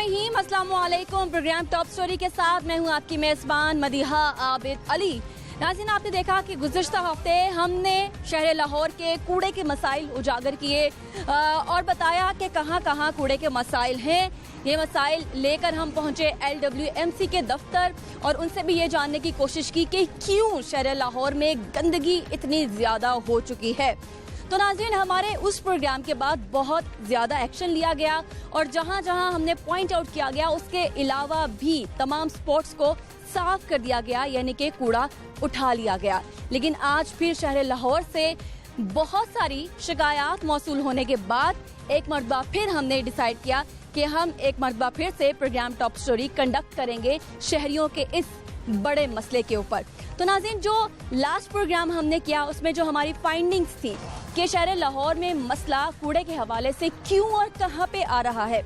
बिस्मिल्लाहिर्रहमानिर्रहीम, अस्सलाम वालेकुम। प्रोग्राम टॉप स्टोरी के साथ मैं हूं आपकी मेज़बान मदीहा आबिद अली। नाज़रीन, आपने देखा कि गुज़िश्ता हफ्ते हमने शहर लाहौर के कूड़े के मसाइल उजागर किए और बताया कि कहां कहां कूड़े के मसाइल हैं। ये मसाइल लेकर हम पहुंचे LWMC के दफ्तर और उनसे भी ये जानने की कोशिश की कि क्यों शहर लाहौर में गंदगी इतनी ज़्यादा हो चुकी है। तो नाज़रीन, हमारे उस प्रोग्राम के बाद बहुत ज़्यादा एक्शन लिया गया और जहां जहां हमने पॉइंट आउट किया गया उसके अलावा भी तमाम स्पॉट्स को साफ कर दिया गया, यानी कि कूड़ा उठा लिया गया। लेकिन आज फिर शहर लाहौर से बहुत सारी शिकायत मौसूल होने के बाद एक मरतबा फिर हमने डिसाइड किया कि हम एक मरतबा फिर से प्रोग्राम टॉप स्टोरी कंडक्ट करेंगे शहरियों के इस बड़े मसले के ऊपर। तो नाज़रीन, जो लास्ट प्रोग्राम हमने किया उसमें जो हमारी फाइंडिंग्स थी कि शहर लाहौर में मसला कूड़े के हवाले से क्यों और कहां पे आ रहा है,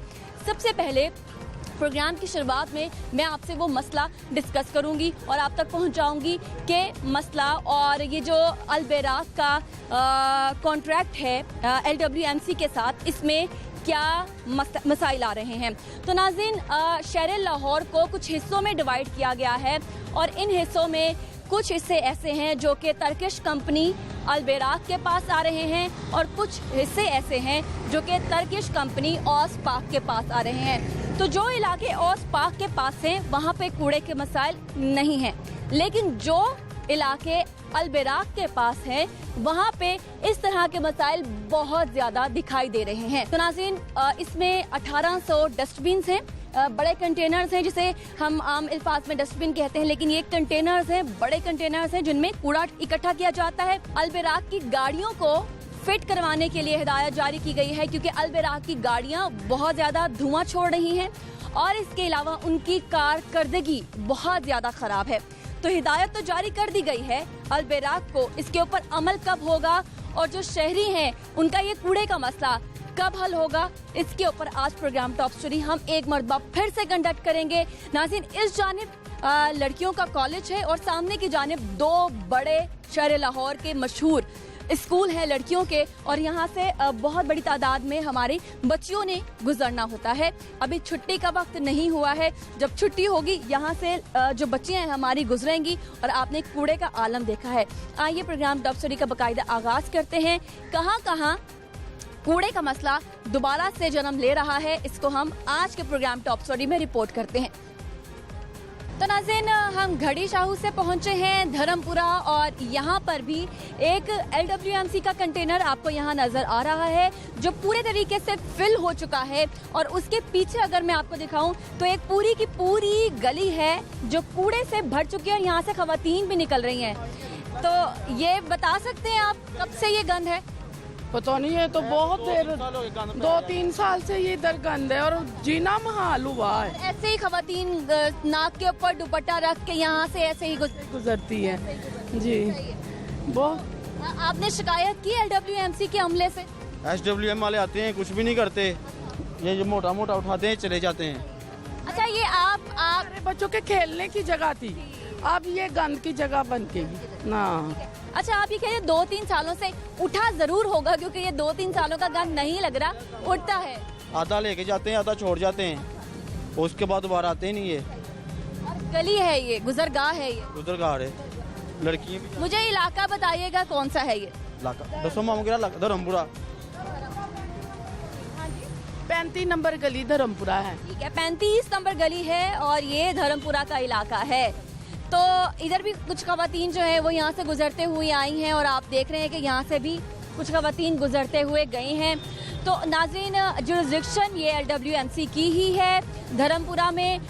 सबसे पहले प्रोग्राम की शुरुआत में मैं आपसे वो मसला डिस्कस करूंगी और आप तक पहुंचाऊंगी कि मसला और ये जो अलबेराक का कॉन्ट्रैक्ट है LWMC के साथ, इसमें क्या मसाइल आ रहे हैं। तो नाज़रीन, शहर लाहौर को कुछ हिस्सों में डिवाइड किया गया है और इन हिस्सों में कुछ हिस्से ऐसे हैं जो कि टर्किश कंपनी अलबेराक के पास आ रहे हैं और कुछ हिस्से ऐसे हैं जो कि टर्किश कंपनी ऑसपाक के पास आ रहे हैं। तो जो इलाके ऑसपाक के पास हैं वहाँ पे कूड़े के मसाइल नहीं हैं, लेकिन जो इलाके अलबेराक के पास हैं वहाँ पे इस तरह के मसाइल बहुत ज़्यादा दिखाई दे रहे हैं। तो नाज़रीन, इसमें 1800 डस्टबिन हैं, बड़े कंटेनर्स हैं जिसे हम आम अल्फाज में डस्टबिन कहते हैं, लेकिन ये कंटेनर्स हैं, बड़े कंटेनर्स हैं जिनमें कूड़ा इकट्ठा किया जाता है। अलबेराक की गाड़ियों को फिट करवाने के लिए हिदायत जारी की गई है क्योंकि अलबेराक की गाड़ियां बहुत ज्यादा धुआं छोड़ रही हैं और इसके अलावा उनकी कारकर्दगी बहुत ज्यादा खराब है। तो हिदायत तो जारी कर दी गई है अलबेराक को, इसके ऊपर अमल कब होगा और जो शहरी हैं उनका ये कूड़े का मसला कब हल होगा, इसके ऊपर आज प्रोग्राम टॉप स्टोरी हम एक मरतबा फिर से कंडक्ट करेंगे। नाज़रीन, इस जानिब लड़कियों का कॉलेज है और सामने की जानिब दो बड़े शहर लाहौर के मशहूर स्कूल हैं लड़कियों के और यहाँ से बहुत बड़ी तादाद में हमारी बच्चियों ने गुजरना होता है। अभी छुट्टी का वक्त नहीं हुआ है, जब छुट्टी होगी यहाँ से जो बच्चियाँ हैं हमारी गुजरेंगी और आपने कूड़े का आलम देखा है। आइए प्रोग्राम टॉप स्टोरी का बाकायदा आगाज करते हैं। कहाँ कहाँ कूड़े का मसला दोबारा से जन्म ले रहा है, इसको हम आज के प्रोग्राम टॉप स्टोरी में रिपोर्ट करते हैं। तो नाज़रीन, हम घड़ी शाहू से पहुंचे हैं धर्मपुरा और यहाँ पर भी एक LWMC का कंटेनर आपको यहाँ नजर आ रहा है जो पूरे तरीके से फिल हो चुका है और उसके पीछे अगर मैं आपको दिखाऊं तो एक पूरी की पूरी गली है जो कूड़े से भर चुकी है और यहाँ से खवातीन भी निकल रही हैं। तो ये बता सकते हैं आप कब से ये गंद है? पता नहीं है, तो बहुत देर 2-3 साल से ये इधर गंद है और जीना महाल हुआ है। ऐसे ही खवातीन नाक के ऊपर दुपट्टा रख के यहाँ से ऐसे ही गुजरती है जी। बहुत आपने शिकायत की LWMC के अमले से? SWM वाले आते हैं, कुछ भी नहीं करते, ये जो मोटा मोटा उठाते हैं चले जाते हैं। अच्छा, ये आप बच्चों के खेलने की जगह थी, अब ये गंद की जगह बन गई ना। अच्छा, आप ये कह रहे 2-3 सालों से उठा जरूर होगा क्योंकि ये 2-3 सालों का गंद नहीं लग रहा, उठता है। आधा लेके जाते हैं, आधा छोड़ जाते हैं, उसके बाद दोबारा आते ही नहीं है। और गली है ये, गुजरगाह है ये, गुजरगाह है, लड़कियां भी। मुझे इलाका बताइएगा कौन सा है ये इलाका? दसो मामू के धर्मपुरा 35 नंबर गली धर्मपुरा है। ठीक है, 35 नंबर गली है और ये धर्मपुरा का इलाका है। तो इधर भी कुछ खवातीन जो है वो यहाँ से गुजरते हुए आई हैं और आप देख रहे हैं कि यहाँ से भी कुछ खवातीन गुजरते हुए गई हैं। तो नाज़रीन, जुरिस्डिक्शन ये LWMC की ही है। धर्मपुरा में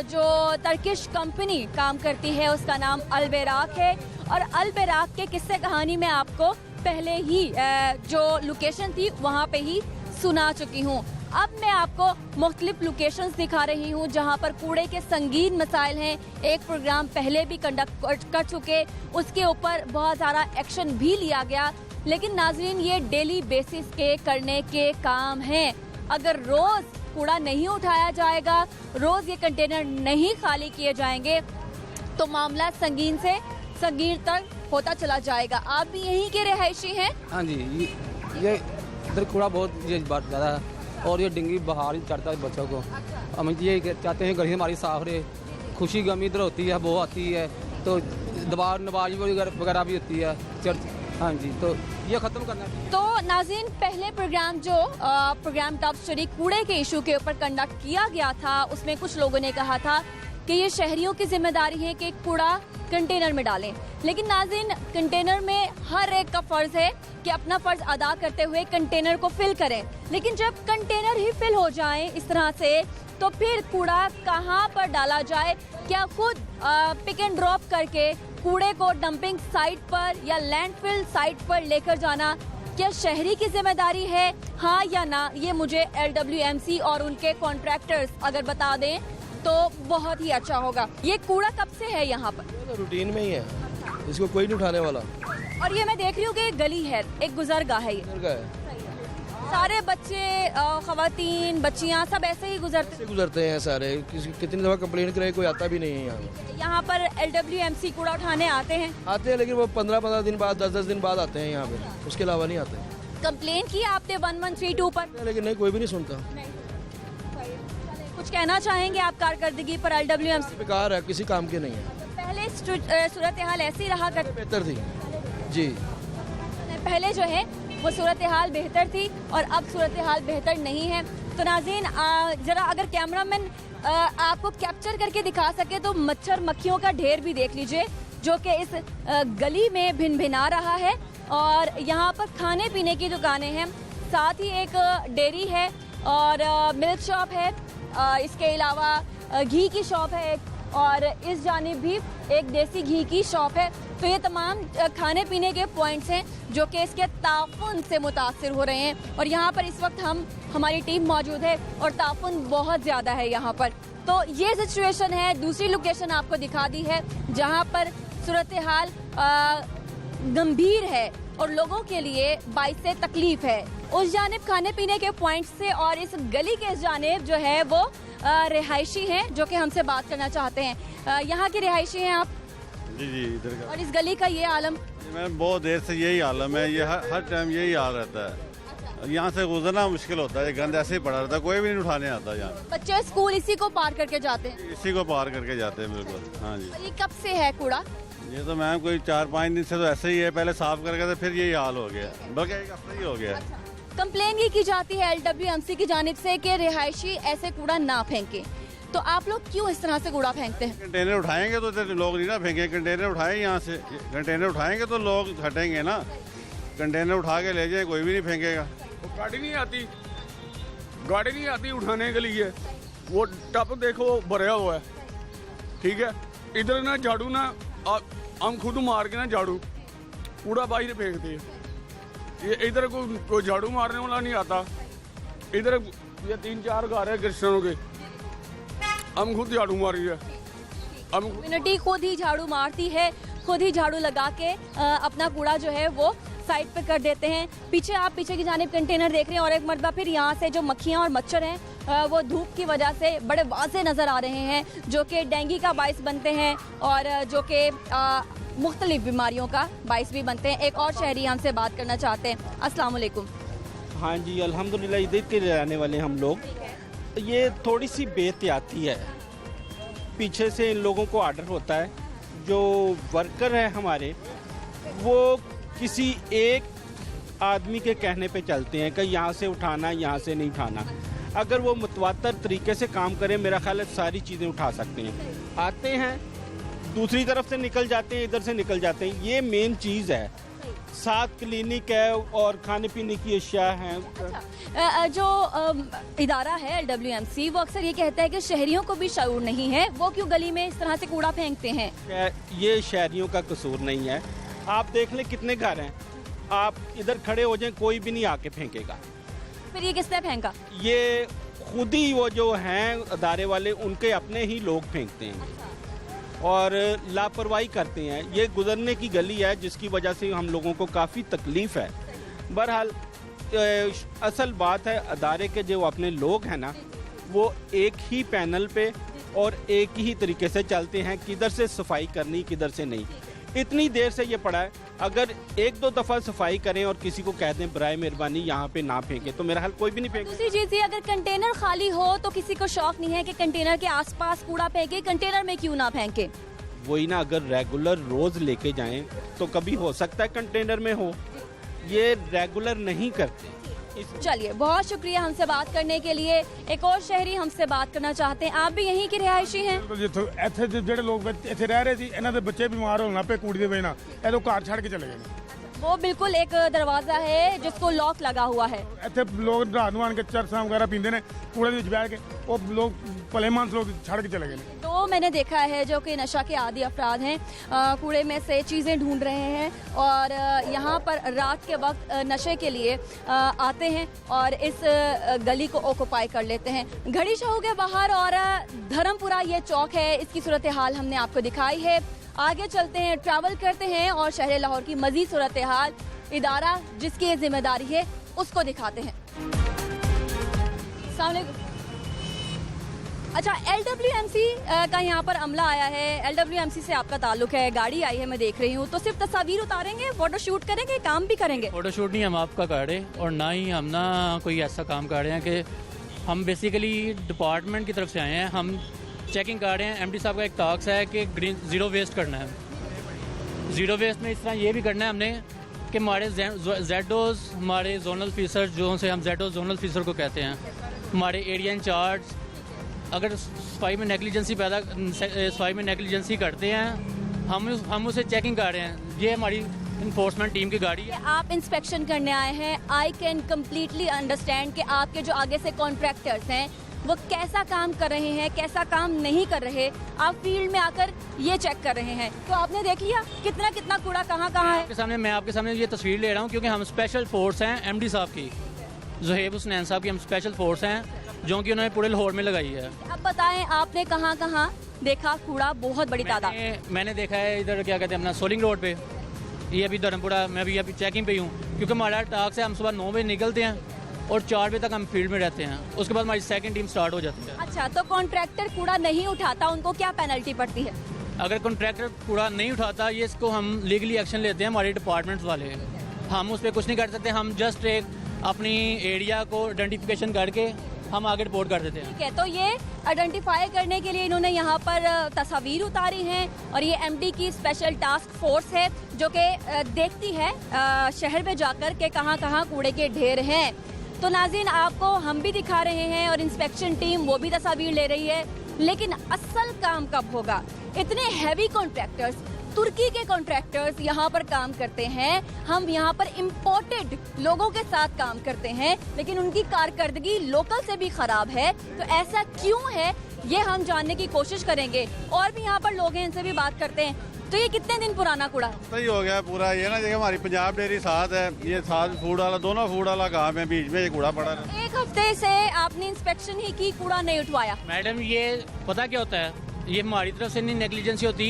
जो टर्किश कंपनी काम करती है उसका नाम अलबेराक है और अलबेराक के किस्से कहानी में आपको पहले ही जो लोकेशन थी वहाँ पे ही सुना चुकी हूँ। अब मैं आपको मुख्तलिफ लोकेशंस दिखा रही हूँ जहाँ पर कूड़े के संगीन मसाइल हैं। एक प्रोग्राम पहले भी कंडक्ट कर चुके, उसके ऊपर बहुत सारा एक्शन भी लिया गया, लेकिन नाजरीन ये डेली बेसिस के करने के काम हैं। अगर रोज कूड़ा नहीं उठाया जाएगा, रोज ये कंटेनर नहीं खाली किए जाएंगे तो मामला संगीन से संगीन तक होता चला जाएगा। आप भी यहीं के रिहायशी हैं? हाँ जी, ये इधर कूड़ा बहुत ज्यादा और ये डेंगू बुखार ही चढ़ता है बच्चों को। हम ये चाहते हैं गली हमारी साफ रहे, खुशी गमी इधर होती है, वो आती है तो दबाव नमाज वगैरह भी होती है चर्च। हाँ जी, तो ये ख़त्म करना चाहिए। तो नाज़रीन, पहले प्रोग्राम जो प्रोग्राम टॉप स्टोरी कूड़े के इशू के ऊपर कंडक्ट किया गया था, उसमें कुछ लोगों ने कहा था कि ये शहरियों की जिम्मेदारी है कि कूड़ा कंटेनर में डालें। लेकिन नाज़रीन, कंटेनर में हर एक का फ़र्ज़ है कि अपना फ़र्ज़ अदा करते हुए कंटेनर को फिल करें। लेकिन जब कंटेनर ही फिल हो जाए इस तरह से, तो फिर कूड़ा कहाँ पर डाला जाए? क्या खुद पिक एंड ड्रॉप करके कूड़े को डंपिंग साइट पर या लैंडफिल साइट पर लेकर जाना क्या शहरी की जिम्मेदारी है, हाँ या ना? ये मुझे LWMC और उनके कॉन्ट्रैक्टर्स अगर बता दें तो बहुत ही अच्छा होगा। ये कूड़ा कब से है यहाँ पर? तो रूटीन में ही है, इसको कोई नहीं उठाने वाला। और ये मैं देख रही हूँ कि गली है, एक गुजरगाह है, ये इधर का है, सारे बच्चे, खवातीन, बच्चियाँ सब ऐसे ही ऐसे गुजरते हैं सारे। कितनी दफ़ा कंप्लेंट करे, कोई आता भी नहीं है यहाँ। यहाँ पर LWMC कूड़ा उठाने आते हैं? आते हैं, लेकिन वो 15-15 दिन बाद, 10-10 दिन बाद आते हैं यहाँ पे, उसके अलावा नहीं आते। कंप्लेन की आपने 1132 पर? लेकिन नहीं, कोई भी नहीं सुनता। कुछ कहना चाहेंगे आप कारकर्दगी पर LWMC? बेकार है, किसी काम के नहीं है। पहले सूरत हाल ऐसी रहा कर, बेहतर थी जी। पहले जो है वो सूरत हाल बेहतर थी और अब सूरत हाल बेहतर नहीं है। तो नाज़रीन, ज़रा अगर कैमरामैन आपको कैप्चर करके दिखा सके तो मच्छर मक्खियों का ढेर भी देख लीजिए जो कि इस गली में भिन भिना रहा है। और यहाँ पर खाने पीने की दुकानें हैं, साथ ही एक डेयरी है और मिल्क शॉप है, इसके अलावा घी की शॉप है एक, और इस जानिब भी एक देसी घी की शॉप है। तो ये तमाम खाने पीने के पॉइंट्स हैं जो कि इसके ताफुन से मुतासिर हो रहे हैं। और यहाँ पर इस वक्त हमारी टीम मौजूद है और ताफुन बहुत ज़्यादा है यहाँ पर। तो ये सिचुएशन है। दूसरी लोकेशन आपको दिखा दी है जहाँ पर सूरत हाल गंभीर है और लोगों के लिए बाइसे तकलीफ है। उस जानिब खाने पीने के पॉइंट्स से और इस गली के जानिब जो है वो रिहायशी हैं जो कि हमसे बात करना चाहते हैं। यहाँ के रिहायशी हैं आप? जी जी, इधर का। और इस गली का ये आलम? मैं बहुत देर से यही आलम है, ये हर टाइम यही हाल रहता है। यहाँ से गुजरना मुश्किल होता है, गंद ऐसे ही पड़ा रहता है, कोई भी नहीं उठाने आता यहाँ। बच्चे स्कूल इसी को पार करके जाते हैं? इसी को पार करके जाते हैं, बिल्कुल। हाँ जी। और ये कब से है कूड़ा? ये तो मैम कोई 4-5 दिन से तो ऐसे ही है, पहले साफ करके तो फिर यही हाल हो गया, बल्कि एक हफ्ता ही हो गया। कंप्लेन ये की जाती है LWMC की जानिब से कि रिहायशी ऐसे कूड़ा ना फेंके, तो आप लोग क्यों इस तरह से कूड़ा फेंकते हैं? कंटेनर उठाएंगे तो लोग नहीं ना फेंकेंगे, कंटेनर उठाए यहाँ से, कंटेनर उठाएंगे तो लोग हटेंगे ना। कंटेनर उठा के ले जाए, कोई भी नहीं फेंकेगा। गाड़ी नहीं आती उठाने के लिए। वो टप देखो भरा हुआ है, ठीक है। इधर ना झाड़ू ना हम खुद मार के ना झाड़ू कूड़ा बाहर फेंकते हैं। ये इधर कोई झाड़ू मारने वाला नहीं आता। इधर ये 3-4 घर है क्रिश्चियनों के, हम खुद झाड़ू मारी है। हम कम्युनिटी खुद ही झाड़ू मारती है, खुद ही झाड़ू लगा के अपना कूड़ा जो है वो साइड पे कर देते हैं। पीछे की जानिब कंटेनर देख रहे हैं और एक मरतबा फिर यहाँ से जो मक्खियाँ और मच्छर हैं वो धूप की वजह से बड़े वाज़े नज़र आ रहे हैं जो कि डेंगू का बाइस बनते हैं और जो कि मुख्तलिफ बीमारियों का बाइस भी बनते हैं। एक और शहरी हमसे बात करना चाहते हैं। अस्सलाम वालेकुम। हाँ जी, अल्हम्दुलिल्लाह इधर के रहने वाले हम लोग। ये थोड़ी सी बेहतियाती है, पीछे से इन लोगों को आर्डर होता है, जो वर्कर है हमारे वो किसी एक आदमी के कहने पे चलते हैं कि यहाँ से उठाना, यहाँ से नहीं उठाना। अगर वो मुतवातर तरीके से काम करें, मेरा ख्याल है सारी चीज़ें उठा सकते हैं। आते हैं, दूसरी तरफ से निकल जाते हैं, इधर से निकल जाते हैं। ये मेन चीज़ है। साथ क्लिनिक है और खाने पीने की अशिया हैं। जो इदारा है LWMC वो अक्सर ये कहता है कि शहरियों को भी शऊर नहीं है, वो क्यों गली में इस तरह से कूड़ा फेंकते हैं। ये शहरियों का कसूर नहीं है। आप देख लें कितने घर हैं, आप इधर खड़े हो जाएं, कोई भी नहीं आके फेंकेगा। फिर ये किसने फेंका? ये खुद ही वो जो हैं अदारे वाले, उनके अपने ही लोग फेंकते हैं और लापरवाही करते हैं। ये गुजरने की गली है जिसकी वजह से हम लोगों को काफ़ी तकलीफ़ है। बहरहाल असल बात है, अदारे के जो अपने लोग हैं ना, वो एक ही पैनल पे और एक ही तरीके से चलते हैं, किधर से सफाई करनी, किधर से नहीं। इतनी देर से ये पड़ा है। अगर एक दो दफ़ा सफाई करें और किसी को कह दें बराए मेहरबानी यहाँ पे ना फेंके, तो मेरा हाल कोई भी नहीं फेंके। दूसरी चीज ये, अगर कंटेनर खाली हो तो किसी को शौक नहीं है कि कंटेनर के आसपास कूड़ा फेंके, कंटेनर में क्यों ना फेंके? वही ना, अगर रेगुलर रोज लेके जाएं तो कभी हो सकता है कंटेनर में हो, ये रेगुलर नहीं करते। चलिए, बहुत शुक्रिया हमसे बात करने के लिए। एक और शहरी हमसे बात करना चाहते हैं। आप भी यहीं के रिहायशी हैं? ਜਿੱਥੋਂ ਇੱਥੇ ਜਿਹੜੇ ਲੋਕ ਇੱਥੇ ਰਹਿ ਰਹੇ ਸੀ, ਇਹਨਾਂ ਦੇ ਬੱਚੇ ਬਿਮਾਰ ਹੋਣ ਲੱਗ ਪਏ ਕੂੜੇ ਦੀ ਵਜ੍ਹਾ ਨਾਲ, ਇਹ ਤੋਂ ਘਰ ਛੱਡ ਕੇ ਚਲੇ ਗਏ ਨੇ। वो बिल्कुल एक दरवाजा है जिसको लॉक लगा हुआ है। ਇੱਥੇ ਲੋਕ ਰਾਤ ਨੂੰ ਆਣ ਕੇ ਚਰਸਾਂ ਵਗੈਰਾ ਪੀਂਦੇ ਨੇ ਕੂੜੇ ਦੇ ਵਿੱਚ ਬੈਠ ਕੇ, ਉਹ ਲੋਕ ਭਲੇ ਮਾਨਸ ਲੋਕ ਛੱਡ ਕੇ ਚਲੇ ਗਏ ਨੇ। तो मैंने देखा है जो कि नशा के आदी अफराद हैं, कूड़े में से चीज़ें ढूंढ रहे हैं और यहाँ पर रात के वक्त नशे के लिए आते हैं और इस गली को ऑक्युपाई कर लेते हैं। घड़ी शाहू के बाहर और धर्मपुरा ये चौक है, इसकी सूरत हाल हमने आपको दिखाई है। आगे चलते हैं, ट्रैवल करते हैं और शहर लाहौर की मजीद सूरत हाल इदारा जिसकी जिम्मेदारी है उसको दिखाते हैं। अस्सलाम वालेकुम। अच्छा, LWMC का यहाँ पर अमला आया है। LWMC से आपका ताल्लुक है, गाड़ी आई है मैं देख रही हूँ, तो सिर्फ तस्वीर उतारेंगे, फोटो शूट करेंगे, काम भी करेंगे? फोटो शूट नहीं हम आपका कर रहे और ना ही हम ना कोई ऐसा काम कर रहे हैं कि हम बेसिकली डिपार्टमेंट की तरफ से आए हैं। हम चेकिंग कर रहे हैं। MD साहब का एक टास्क है कि ग्रीन ज़ीरो वेस्ट करना है। ज़ीरो वेस्ट में इस तरह ये भी करना है हमने कि हमारे जेडोज, हमारे जोनल ऑफिसर जो से हम जेडोज जोनल ऑफिसर को कहते हैं, हमारे एरिया इंचार्ज अगर सफाई में नेग्लिजेंसी करते हैं, हम उसे चेकिंग कर रहे हैं। ये हमारी इन्फोर्समेंट टीम की गाड़ी है। आप इंस्पेक्शन करने आए हैं। आई कैन कम्प्लीटली अंडरस्टैंड कि आपके जो आगे से कॉन्ट्रैक्टर्स हैं वो कैसा काम कर रहे हैं, कैसा काम नहीं कर रहे। आप फील्ड में आकर ये चेक कर रहे हैं, तो आपने देख लिया कितना कितना कूड़ा कहाँ कहाँ है। मैं आपके सामने ये तस्वीर ले रहा हूँ क्योंकि हम स्पेशल फोर्स हैं MD साहब की, ज़ुहैब हुसनैन साहब की हम स्पेशल फोर्स हैं जो कि उन्होंने पूरे लाहौर में लगाई है। अब बताएं, आपने कहाँ कहाँ देखा कूड़ा? बहुत बड़ी तादाद मैंने देखा है इधर क्या कहते हैं अपना सोलिंग रोड पे, ये अभी धर्मपुरा, मैं अभी चेकिंग पे हूँ क्योंकि हमारा टास्क है, हम सुबह 9 बजे निकलते हैं और 4 बजे तक हम फील्ड में रहते हैं। उसके बाद हमारी सेकंड टीम स्टार्ट हो जाती है। अच्छा, तो कॉन्ट्रैक्टर कूड़ा नहीं उठाता, उनको क्या पेनल्टी पड़ती है? अगर कॉन्ट्रैक्टर कूड़ा नहीं उठाता, ये इसको हम लीगली एक्शन लेते हैं हमारे डिपार्टमेंट्स वाले। हम उस पर कुछ नहीं कर सकते, हम जस्ट एक अपनी एरिया को आइडेंटिफिकेशन करके हम आगे रिपोर्ट कर देते हैं। ठीक है, तो ये आइडेंटिफाई करने के लिए इन्होंने यहाँ पर तस्वीर उतारी हैं और ये MD की स्पेशल टास्क फोर्स है जो कि देखती है शहर में जाकर के कहाँ कहाँ कूड़े के ढेर हैं। तो नाज़रीन, आपको हम भी दिखा रहे हैं और इंस्पेक्शन टीम वो भी तस्वीर ले रही है, लेकिन असल काम कब होगा? इतने हैवी कॉन्ट्रैक्टर्स, तुर्की के कॉन्ट्रैक्टर्स यहाँ पर काम करते हैं। हम यहाँ पर इम्पोर्टेड लोगों के साथ काम करते हैं, लेकिन उनकी कारकर्दगी लोकल से भी खराब है। तो ऐसा क्यों है, ये हम जानने की कोशिश करेंगे। और भी यहाँ पर लोग हैं, इनसे भी बात करते हैं। तो ये कितने दिन पुराना कूड़ा? सही हो गया पूरा। ये ना, जगह हमारी पंजाब डेयरी साथ है, ये साथ फूड वाला, दोनों फूड वाला काम है, बीच में ये कूड़ा पड़ा है। एक हफ्ते से आपने इंस्पेक्शन ही की, कूड़ा नहीं उठवाया? मैडम, ये पता क्या होता है, ये हमारी तरफ से नहीं नेग्लिजेंसी होती,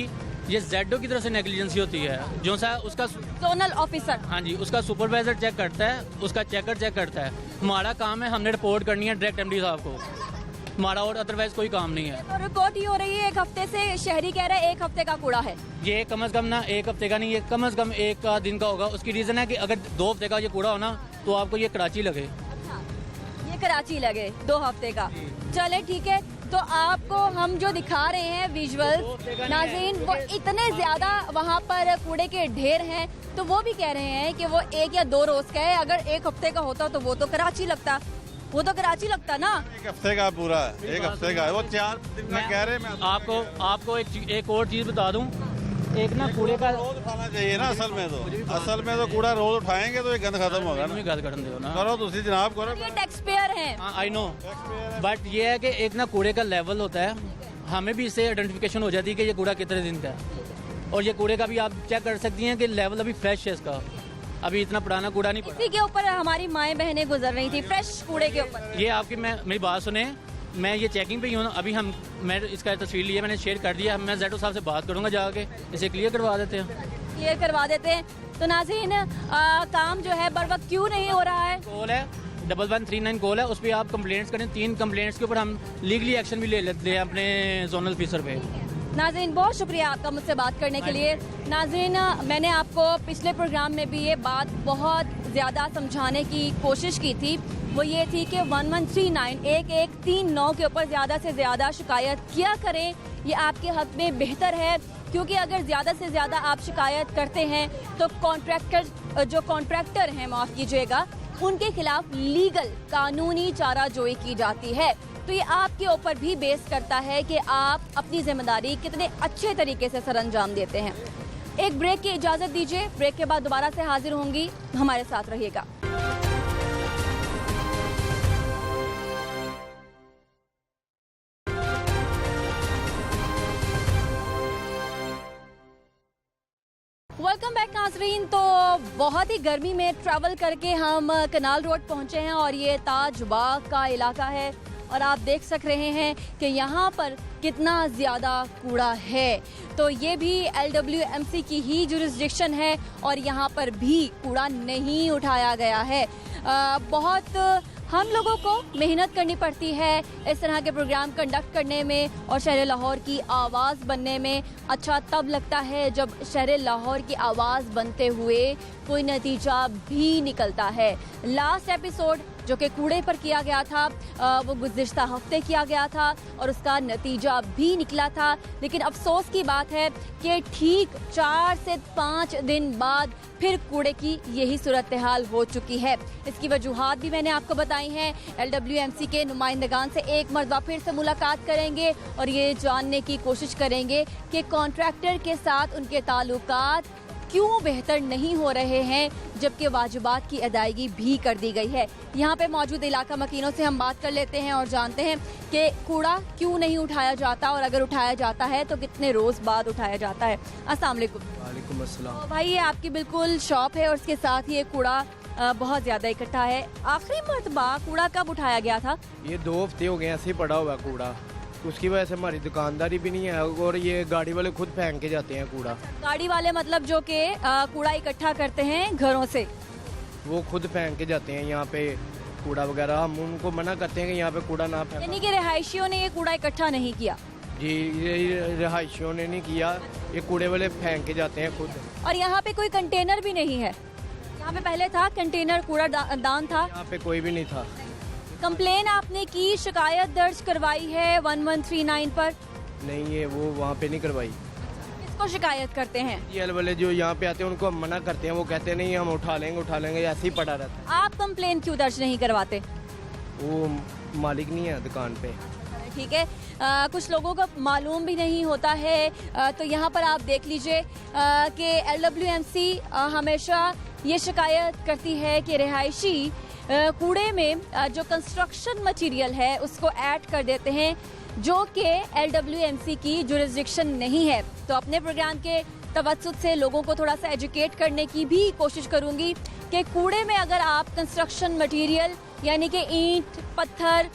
ये जेडो की तरफ से नेग्लिजेंसी होती है। जो सा उसका जोनल ऑफिसर, हाँ जी, उसका सुपरवाइजर चेक करता है, उसका चेकर चेक करता है। हमारा काम है, हमने रिपोर्ट करनी है डायरेक्ट MD साहब को, हमारा और अदरवाइज कोई काम नहीं है। तो रिपोर्ट ही हो रही है, एक हफ्ते से शहरी कह रहे हैं 1 हफ्ते का कूड़ा है। ये कम से कम ना 1 हफ्ते का नहीं, ये कम से कम 1 दिन का होगा। उसकी रीज़न है कि अगर 2 हफ्ते का ये कूड़ा हो ना तो आपको ये कराची लगे। अच्छा, ये कराची लगे 2 हफ्ते का। चले ठीक है, तो आपको हम जो दिखा रहे हैं विजुअल नाज़रीन, वो इतने ज़्यादा वहाँ पर कूड़े के ढेर हैं, तो वो भी कह रहे हैं कि वो 1 या 2 रोज़ का है। अगर 1 हफ्ते का होता तो वो तो कराची लगता, वो तो कराची लगता ना। 1 हफ्ते का पूरा है, 1 हफ्ते का है, वो 4 दिन का कह रहे हैं। आपको एक और चीज़ बता दूं, एक ना कूड़े का रोज उठाना चाहिए ना। असल में तो कूड़ा रोज उठाएंगे तो ये गंद खत्म होगा ना। गंद कर दो ना, करो दूसरी जनाब करो। ये टैक्स पेयर हैं। आई नो, बट ये है कि एक ना कूड़े का लेवल होता है, हमें भी इससे आइडेंटिफिकेशन हो जाती है कि ये कूड़ा कितने दिन का है। और ये कूड़े का भी आप चेक कर सकती हैं कि लेवल अभी फ्रेश है इसका, अभी इतना पुराना कूड़ा नहीं पड़ा। इसी के ऊपर हमारी माएँ बहनें गुजर रही थी, फ्रेश कूड़े के ऊपर। ये आपकी मेरी बात सुने, मैं ये चेकिंग पे ही हूँ अभी। मैं इसका तस्वीर लिया, मैंने शेयर कर दिया। मैं जेडो साहब से बात करूँगा जाके, इसे क्लियर करवा देते हैं। क्लियर करवा देते हैं। तो नाज़रीन, काम जो है बर वक्त क्यों नहीं हो रहा है? कॉल है 1139 कॉल है, उस पर आप कंप्लेंट्स करें। 3 कंप्लेंट्स के ऊपर हम लीगली एक्शन भी ले लेते हैं अपने जोनल ऑफिसर पे। नाज़रीन, बहुत शुक्रिया आपका मुझसे बात करने के लिए। नाज़रीन, मैंने आपको पिछले प्रोग्राम में भी ये बात बहुत ज़्यादा समझाने की कोशिश की थी। वो ये थी कि 1139 के ऊपर ज़्यादा से ज़्यादा शिकायत किया करें, ये आपके हक में बेहतर है, क्योंकि अगर ज़्यादा से ज़्यादा आप शिकायत करते हैं तो कॉन्ट्रैक्टर हैं, माफ़ कीजिएगा, उनके खिलाफ लीगल कानूनी चाराजोई की जाती है। तो ये आपके ऊपर भी बेस करता है कि आप अपनी जिम्मेदारी कितने अच्छे तरीके से सरअंजाम देते हैं। एक ब्रेक की इजाज़त दीजिए, ब्रेक के बाद दोबारा से हाजिर होंगी, हमारे साथ रहिएगा। वेलकम बैक नाज़रीन। तो बहुत ही गर्मी में ट्रैवल करके हम कनाल रोड पहुंचे हैं और ये ताज बाग का इलाका है और आप देख सक रहे हैं कि यहाँ पर कितना ज़्यादा कूड़ा है। तो ये भी LWMC की ही जुरिस्डिक्शन है और यहाँ पर भी कूड़ा नहीं उठाया गया है। बहुत हम लोगों को मेहनत करनी पड़ती है इस तरह के प्रोग्राम कंडक्ट करने में और शहर लाहौर की आवाज़ बनने में। अच्छा तब लगता है जब शहर लाहौर की आवाज़ बनते हुए कोई नतीजा भी निकलता है। लास्ट एपिसोड जो कि कूड़े पर किया गया था वो गुज़िश्ता हफ्ते किया गया था और उसका नतीजा भी निकला था। लेकिन अफसोस की बात है कि ठीक 4 से 5 दिन बाद फिर कूड़े की यही सूरत हाल हो चुकी है। इसकी वजूहात भी मैंने आपको बताई हैं। LWMC के नुमाइंदगान से एक मरतबा फिर से मुलाकात करेंगे और ये जानने की कोशिश करेंगे कि कॉन्ट्रैक्टर के साथ उनके ताल्लुकात क्यों बेहतर नहीं हो रहे हैं, जबकि वाजिबात की अदायगी भी कर दी गई है। यहाँ पे मौजूद इलाका मकीनों से हम बात कर लेते हैं और जानते हैं कि कूड़ा क्यों नहीं उठाया जाता और अगर उठाया जाता है तो कितने रोज़ बाद उठाया जाता है। अस्सलाम वालेकुम। वालेकुम अस्सलाम। तो भाई ये आपकी बिल्कुल शॉप है और उसके साथ ये कूड़ा बहुत ज़्यादा इकट्ठा है। आखिरी मरतबा कूड़ा कब उठाया गया था? ये 2 हफ्ते हो गए ऐसे ही पड़ा हुआ कूड़ा, उसकी वजह से हमारी दुकानदारी भी नहीं है और ये गाड़ी वाले खुद फेंक के जाते हैं कूड़ा। गाड़ी वाले मतलब जो कि कूड़ा इकट्ठा करते हैं घरों से, वो खुद फेंक के जाते हैं यहाँ पे कूड़ा वगैरह। हम उनको मना करते हैं कि यहाँ पे कूड़ा ना फेंको। यानी कि रिहायशियों ने ये कूड़ा इकट्ठा नहीं किया? जी, ये रिहायशियों ने नहीं किया, ये कूड़े वाले फेंक के जाते हैं खुद। और यहाँ पे कोई कंटेनर भी नहीं है? यहाँ पे पहले था कंटेनर, कूड़ा दान था? यहाँ पे कोई भी नहीं था। कंप्लेन आपने की, शिकायत दर्ज करवाई है 1139 पर? नहीं, ये वो वहाँ पे नहीं करवाई। किसको शिकायत करते हैं? ये वाले जो यहाँ पे आते हैं उनको हम मना करते हैं, वो कहते हैं नहीं हम उठा लेंगे, ऐसे ही पड़ा रहता है। आप कंप्लेन क्यों दर्ज नहीं करवाते? वो मालिक नहीं है दुकान पे। ठीक है, कुछ लोगों का मालूम भी नहीं होता है। तो यहाँ पर आप देख लीजिए कि LWMC हमेशा ये शिकायत करती है कि रिहायशी कूड़े में जो कंस्ट्रक्शन मटेरियल है उसको ऐड कर देते हैं, जो कि LWMC की जुरिस्डिक्शन नहीं है। तो अपने प्रोग्राम के तवज्जुद से लोगों को थोड़ा सा एजुकेट करने की भी कोशिश करूंगी कि कूड़े में अगर आप कंस्ट्रक्शन मटेरियल यानी कि ईंट, पत्थर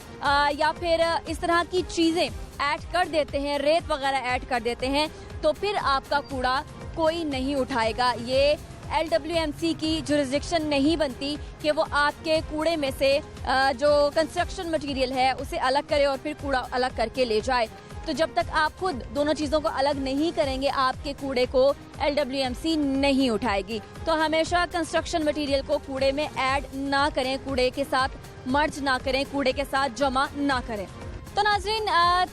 या फिर इस तरह की चीज़ें ऐड कर देते हैं, रेत वगैरह ऐड कर देते हैं, तो फिर आपका कूड़ा कोई नहीं उठाएगा। ये LWMC की जुरिस्डिक्शन नहीं बनती कि वो आपके कूड़े में से जो कंस्ट्रक्शन मटेरियल है उसे अलग करे और फिर कूड़ा अलग करके ले जाए। तो जब तक आप खुद दोनों चीज़ों को अलग नहीं करेंगे, आपके कूड़े को LWMC नहीं उठाएगी। तो हमेशा कंस्ट्रक्शन मटेरियल को कूड़े में ऐड ना करें, कूड़े के साथ मर्ज ना करें, कूड़े के साथ जमा ना करें। तो नाज़रीन,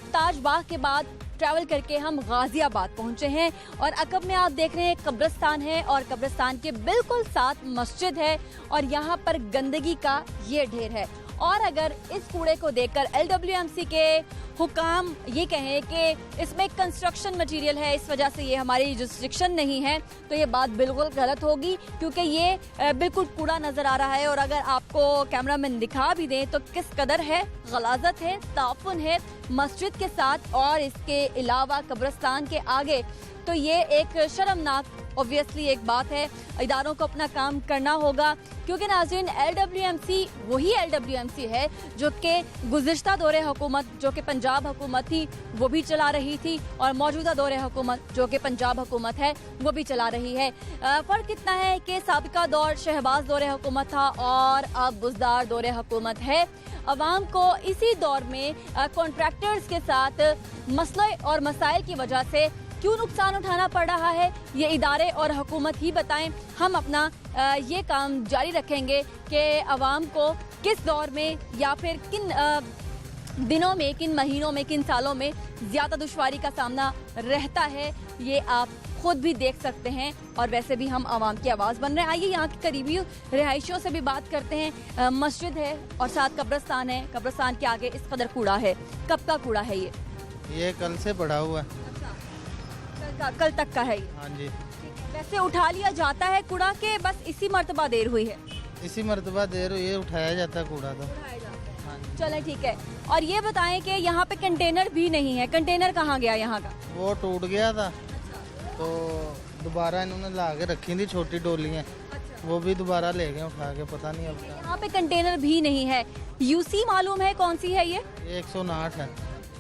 ताज बाग के बाद ट्रैवल करके हम गाजियाबाद पहुंचे हैं और अकब में आप देख रहे हैं कब्रिस्तान है और कब्रिस्तान के बिल्कुल साथ मस्जिद है और यहाँ पर गंदगी का ये ढेर है। और अगर इस कूड़े को देखकर LWMC के हुकाम ये कहें कि इसमें कंस्ट्रक्शन मटेरियल है, इस वजह से ये हमारी जुरिस्डिक्शन नहीं है, तो ये बात बिल्कुल गलत होगी, क्योंकि ये बिल्कुल कूड़ा नज़र आ रहा है। और अगर आपको कैमरामैन दिखा भी दें तो किस कदर है, गलाजत है, ताफुन है मस्जिद के साथ और इसके अलावा कब्रिस्तान के आगे। तो ये एक शर्मनाक ऑब्वियसली एक बात है। इदारों को अपना काम करना होगा, क्योंकि नाज़रीन LWMC वही LWMC है जो कि गुज़िश्ता दौरे हुकूमत जो कि पंजाब हुकूमत थी वो भी चला रही थी और मौजूदा दौरे हुकूमत जो कि पंजाब हुकूमत है वो भी चला रही है। फ़र्क इतना है कि साबिका दौर शहबाज दौरे हुकूमत था और अब बुज़दार दौरे हुकूमत है। अवाम को इसी दौर में कॉन्ट्रैक्ट कंट्रैक्टर्स के साथ मसले और मसाइल की वजह से क्यों नुकसान उठाना पड़ रहा है, ये इदारे और हुकूमत ही बताएं। हम अपना ये काम जारी रखेंगे कि अवाम को किस दौर में या फिर किन दिनों में, किन महीनों में, किन सालों में ज़्यादा दुश्वारी का सामना रहता है, ये आप खुद भी देख सकते हैं। और वैसे भी हम आवाम की आवाज़ बन रहे हैं। आइए यहाँ के करीबी रिहायशियों से भी बात करते हैं। मस्जिद है और साथ कब्रिस्तान है, कब्रिस्तान के आगे इस कदर कूड़ा है। कब का कूड़ा है ये कल से पड़ा हुआ है। कल तक का है ये? हाँ जी। वैसे उठा लिया जाता है कूड़ा के बस इसी मर्तबा देर हुई है? इसी मर्तबा देर हुई है, उठाया जाता है कूड़ा तो। चलें ठीक है। और ये बताएं कि यहाँ पे कंटेनर भी नहीं है, कंटेनर कहाँ गया यहाँ का? वो टूट गया था तो दोबारा इन्होंने ला के रखी थी छोटी डोलियाँ, वो भी दोबारा ले गए उठा के, पता नहीं अब क्या। यहाँ पे कंटेनर भी नहीं है। यूसी मालूम है कौन सी है ये? 159 है।